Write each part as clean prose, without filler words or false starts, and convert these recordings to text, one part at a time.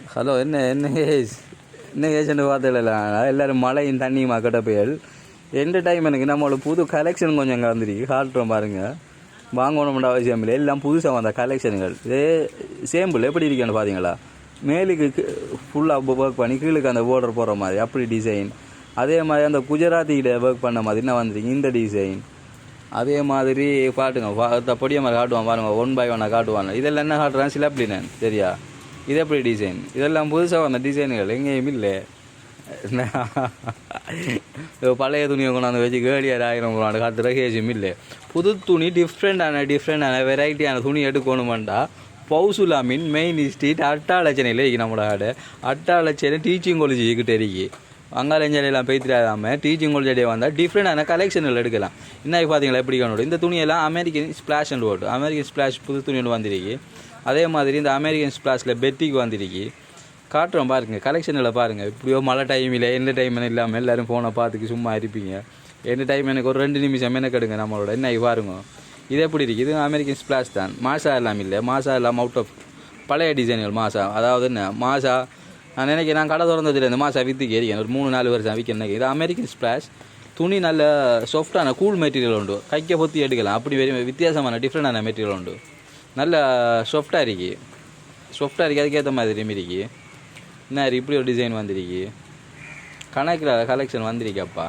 Hello என்ன age என்ன agent பார்த்ததில்ல எல்லோரும் மழையும் தண்ணியுமா கட்ட புயல் எந்த டைம் எனக்கு நம்மளோட புது கலெக்ஷன் கொஞ்சம் அங்கே வந்துருக்கு காட்டுறோம் பாருங்கள். வாங்கணும்ன்ற அவசியம் இல்லை, எல்லாம் புதுசாக வந்த கலெக்ஷனுங்கள். இதே சேம்பிள் எப்படி இருக்கேன்னு பார்த்தீங்களா? மேலுக்கு ஃபுல்லாக ஒர்க் பண்ணி கீழுக்கு அந்த பார்டர் போடுற மாதிரி அப்படி டிசைன். அதே மாதிரி அந்த குஜராத்திகிட்ட ஒர்க் பண்ண மாதிரி என்ன வந்துருக்கு இந்த டிசைன். அதே மாதிரி பாட்டுங்க பொடிய மாதிரி காட்டுவான் பாருங்கள், 1 by 1 காட்டுவாங்க. இதெல்லாம் என்ன காட்டுறான் சிலப்ளினன் சரியா? இது எப்படி டிசைன்? இதெல்லாம் புதுசாக வந்த டிசைனுகள் எங்கேயும் இல்லை. பழைய துணியை கொண்டாந்து வச்சு கேடியார் 1000 காட்டுற கேஜும் இல்லை. புது துணி டிஃப்ரெண்டான வெரைட்டியான துணி எடுக்கணுமெண்டா பவுசுலாமின் மெயின் ஸ்ட்ரீட் அட்டாளச்சனையில் இருக்கு. நம்மளோட ஆடு அட்டாளச்சனை டீச்சிங் காலேஜ் கிட்டே இருக்கு. அங்காளஞ்சலையெல்லாம் பேத்திராதாமல் டீச்சிங் காலேஜ் வந்தால் டிஃப்ரெண்டான கலெக்ஷன்கள் எடுக்கலாம். இன்னைக்கு பார்த்தீங்களா எப்படி காணோட இந்த துணியெல்லாம் அமெரிக்கன் ஸ்பிளாஷ் அண்ட் ஓட்டு அமெரிக்கன் ஸ்பிளாஷ் புது துணி ஒன்று வந்திருக்கு. அதே மாதிரி இந்த அமெரிக்கன் ஸ்பிளாஷில் பெட்டிக்கு வந்திருக்கு. காட்டுறோம் பாருங்கள் கலெக்ஷனில் பாருங்கள். இப்படியோ மழை டைமில் எந்த டைம் இல்லாமல் எல்லோரும் ஃபோனை பார்த்துக்கு சும்மா இருப்பீங்க. எந்த டைம் எனக்கு ஒரு 2 நிமிஷம் கெடுங்க நம்மளோட இன்னைக்கு பாருங்க. இது எப்படி இருக்குது? இது அமெரிக்கன் ஸ்பிளாஷ் தான். மாசா எல்லாம் இல்லை, மாசா எல்லாம் அவுட் ஆஃப் பழைய டிசைன்கள். மாசா அதாவது என்ன மாசா நான் நினைக்கிறேன் நான் கடை திறந்ததுலேருந்து மாசா விற்றுக்கு ஏறிக்கேன் ஒரு 3-4 வருஷம் விற்கிறேன். இது அமெரிக்கன் ஸ்பிளாஷ் துணி நல்ல சாஃப்டான கூல் மெட்டீரியல் உண்டு, கைக்க பொத்தி எடுக்கலாம். அப்படி வெறும் வித்தியாசமான டிஃப்ரெண்டான மெட்டீரியல் உண்டு, நல்ல சாஃப்டாக இருக்குது. அதுக்கேற்ற மாதிரி இருக்கு. என்ன இப்படி ஒரு டிசைன் வந்திருக்கு. கணக்கில் கலெக்ஷன் வந்திருக்கப்பா.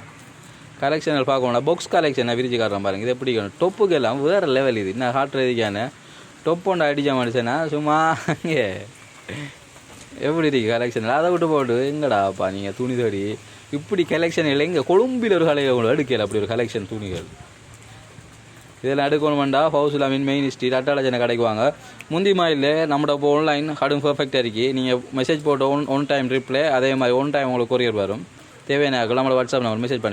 கலெக்ஷனில் பார்க்கணும்னா பாக்ஸ் கலெக்ஷனை விரிச்சு காட்டுறேன் பாருங்கள். இது எப்படி டொப்புக்கு எல்லாம் வேறு லெவல். இது என்ன காட்டுறதுக்கான டொப் ஒன்று அடித்த மனுஷனா சும்மா இங்கே எப்படி இருக்குது கலெக்ஷன். அதை விட்டு போட்டு எங்கடாப்பா நீங்கள் துணி தேடி இப்படி கலெக்ஷன் இல்லை. இங்கே கொழும்பில் ஒரு கலையில் கூட எடுக்கல அப்படி ஒரு கலெக்ஷன் துணிகள். இதெல்லாம் எடுக்கணுமெண்டா ஹவுஸ்லாமின் மெயின் ஸ்ட்ரீட் அட்டாளச்சனை கடைக்கு வாங்க. முந்தி மாதிரில நம்மளோட இப்போ ஆன்லைன் கடும் பர்ஃபெக்டாக இருக்குது. நீங்கள் மெசேஜ் போட்டு ஒன் டைம் ரிப்ளை, அதே மாதிரி ஒன் டைம் உங்களுக்கு கொரியர் வரும். தேவையான நம்மளோட வாட்ஸ்அப் நம்பர் மெசேஜ் பண்ணி